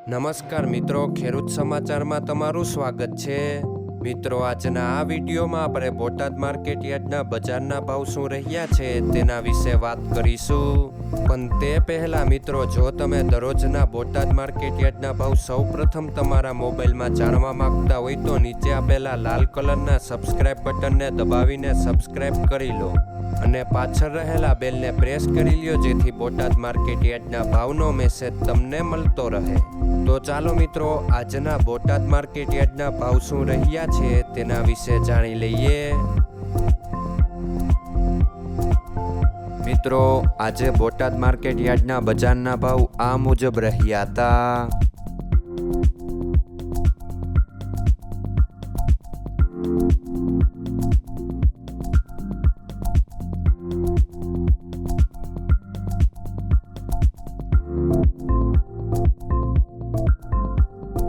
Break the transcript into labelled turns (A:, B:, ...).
A: નમસ્કાર મિત્રો, ખેડૂત સમાચારમાં તમારું સ્વાગત છે. મિત્રો, આજના આ વિડીયોમાં આપણે બોટાદ માર્કેટ યાર્ડના બજારના ભાવ શું રહ્યા છે તેના વિશે વાત કરીશું. પણ તે પહેલાં મિત્રો, જો તમે દરરોજના બોટાદ માર્કેટ યાર્ડના ભાવ સૌપ્રથમ તમારા મોબાઈલમાં જાણવા માંગતા હોય તો નીચે આપેલા લાલ કલરના સબસ્ક્રાઇબ બટનને દબાવીને સબસ્ક્રાઇબ કરી લો અને પાછળ રહેલા બેલને પ્રેસ કરી લ્યો, જેથી બોટાદ માર્કેટ યાર્ડના ભાવનો મેસેજ તમને મળતો રહે. તો ચાલો મિત્રો, આજના બોટાદ માર્કેટ યાર્ડના ભાવ શું રહ્યા છે તેના વિશે જાણી લઈએ. મિત્રો, આજે બોટાદ માર્કેટ યાર્ડના બજારના ભાવ આ મુજબ રહ્યા હતા.